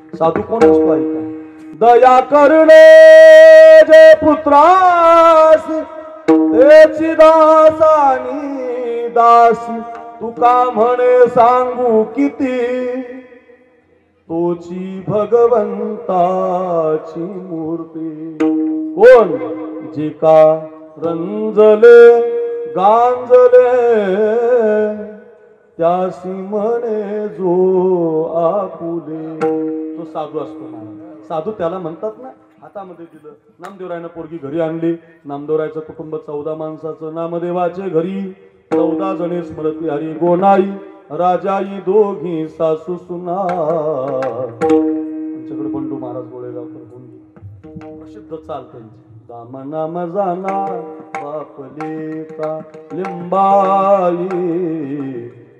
साधू कोण असतो ऐका. दया करणे जे पुत्रास तेची दासानी दासी तुका म्हणे सांगू किती तोची भगवंताची मूर्ती. कोण जे का रंजले गांजले त्यासी म्हणे जो आपुले. तो साधू असतो महाराज. साधू त्याला म्हणतात ना. हातामध्ये दिलं नामदेवरायनं पोरगी घरी आणली. नामदेवरायचं कुटुंब 14 माणसाचं. नामदेवाचे घरी 14 जणे स्मरती हरी गोनाई राजाई दोघी सासू सुना. आमच्याकडे बंडू महाराज गोळेगावकर होऊन प्रसिद्ध चाल त्यांची. दाम नाम जाना बापलेचा लिंबाई.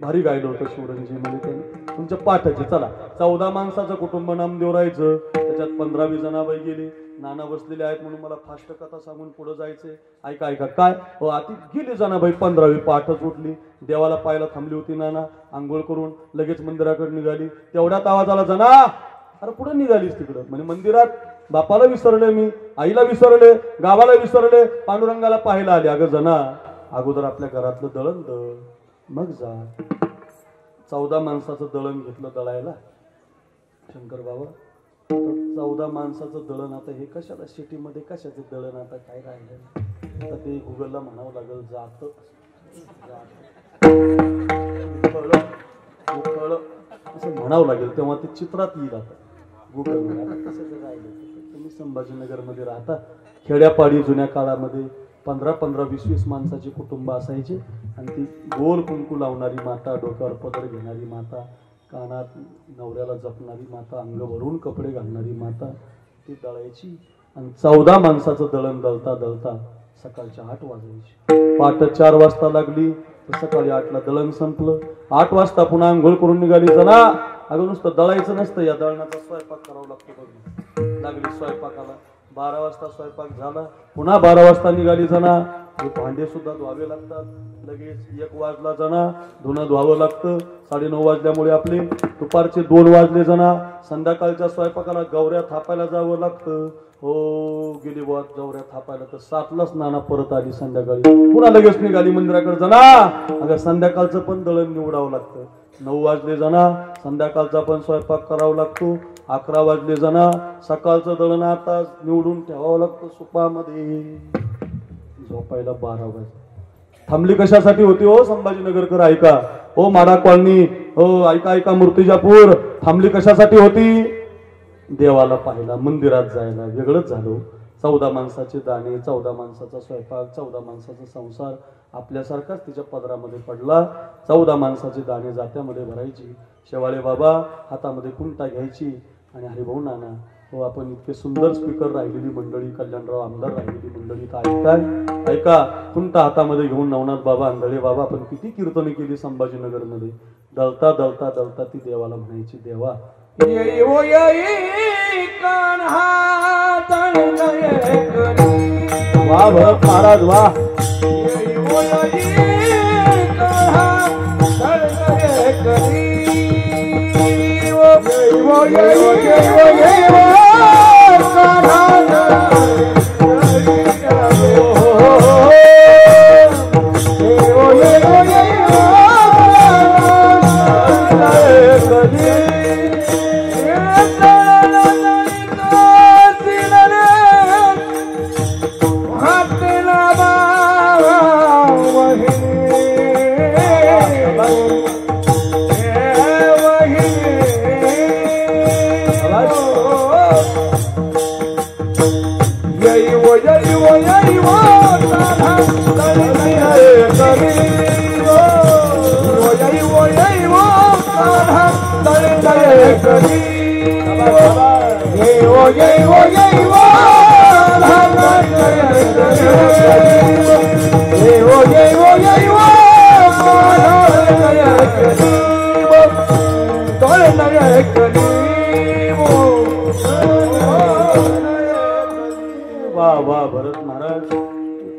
भारी गायलं होतं शिवरंजी मध्ये त्यांनी. तुमच्या पाठाचे चला. 14 माणसाचं कुटुंब नामदेवरायचं. त्याच्यात 15-20 जणाबाई गेली. नाना बसलेले आहेत म्हणून मला फास्ट कथा सांगून पुढे जायचे. ऐका ऐका काय हो. आती गेली जणाबाई 15वी पाठच उठली. देवाला पाहायला थांबली होती नाना. आंघोळ करून लगेच मंदिराकडे निघाली. तेवढ्यात आवाज आला जना अरे पुढे निघालीस तिकडं. म्हणजे मंदिरात बापाला विसरले मी, आईला विसरले, गावाला विसरले, पांडुरंगाला पाहायला आले. अगं जना अगोदर आपल्या घरातलं दळण दळ मग जा. 14 माणसाचं दळण घेतलं दळायला शंकर बाबा. 14 माणसाचं दळण आता हे कशाला सिटीमध्ये कशाचं दळण आता काय राहिलं. आता ते गुगलला म्हणावं लागेल जात असं म्हणावं लागेल तेव्हा ते चित्रात येईल. आता गुगल कसं राहिलं. तुम्ही संभाजीनगर मध्ये राहता. खेड्यापाडी जुन्या काळामध्ये 15-15-20-20 माणसाची कुटुंब असायचे. आणि ती गोल कुंकू लावणारी माता, डोक्यावर पदर घेणारी माता, कानात नवऱ्याला जपणारी माता, अंग भरून कपडे घालणारी माता ती दळायची. आणि 14 माणसाचं दळण दळता दळता सकाळच्या 8 वाजायची. पहाटे 4 वाजता लागली तर सकाळी 8ला दळण संपलं. 8 वाजता पुन्हा अंघोळ करून निघाली जना. अगं नुसतं दळायचं नसतं. या दळणाचा स्वयंपाक करावा लागतो. बघ लागली स्वयंपाकाला. 12 वाजता स्वयंपाक झाला. पुन्हा 12 वाजता निघाली जना. हे भांडे सुद्धा धुवावे लागतात. लगेच 1 वाजला जना. धुणं धुवावं लागतं. 9:30 वाजल्यामुळे आपले दुपारचे 2 वाजले जना. संध्याकाळच्या स्वयंपाकाला गवऱ्या थापायला जावं लागतं. हो गेली वाद गवऱ्या थापायला तर 7लाच नाना परत आली. संध्याकाळी पुन्हा लगेच निघाली मंदिराकडे जना. अगं संध्याकाळचं पण दळण निवडावं लागतं. 9 वाजले जना. संध्याकाळचा पण स्वयंपाक करावा लागतो. 11 वाजले जना. सकाळचं दळण आता निवडून ठेवावं लागतं सुपामध्ये. झोपायला 12 वाजले. थांबली कशासाठी होती हो संभाजीनगरकर ऐका. हो माडा कॉलनी हो ऐका ऐका. मूर्तिजापूर थांबली कशासाठी होती. देवाला पाहायला मंदिरात जायला. वेगळंच झालो. 14 माणसाचे दाणे, 14 माणसाचा स्वयंपाक, 14 माणसाचा संसार आपल्यासारखाच तिच्या पदरामध्ये पडला. 14 माणसाचे दाणे जात्यामध्ये भरायची. शेवाळे बाबा हातामध्ये कुंटा घ्यायची. आणि हरिभाऊ नाना हो आपण इतके सुंदर स्पीकर राहिलेली मंडळी, कल्याणराव आमदार राहिलेली मंडळी तर ऐकताय ऐका. कुंटा हातामध्ये घेऊन नवनाथ बाबा आंधळे बाबा आपण किती कीर्तने केली संभाजीनगरमध्ये. दळता दळता दळता ती देवाला म्हणायची देवा वा भरत महाराज वा.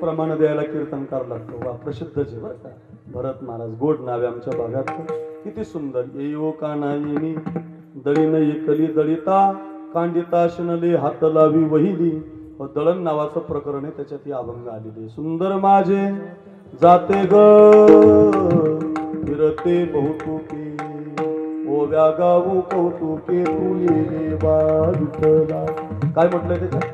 प्रमाण द्यायला कीर्तनकार लागतो वा. प्रसिद्ध जे बरं का भरत महाराज. गोड नावे आमच्या भागात. किती सुंदर. येई ओ काना येणी दळीन एकली दळिता कांडिता शनले हात लावी वहिली. दळण नावाचं प्रकरण आहे, त्याच्यात ही अभंग आलेली आहे. सुंदर माझे जाते ग फिरते बहुतुके ओव्या गाऊ कौतुके तू येणे बा विठ्ठला. काय म्हटलंय त्याच्यात?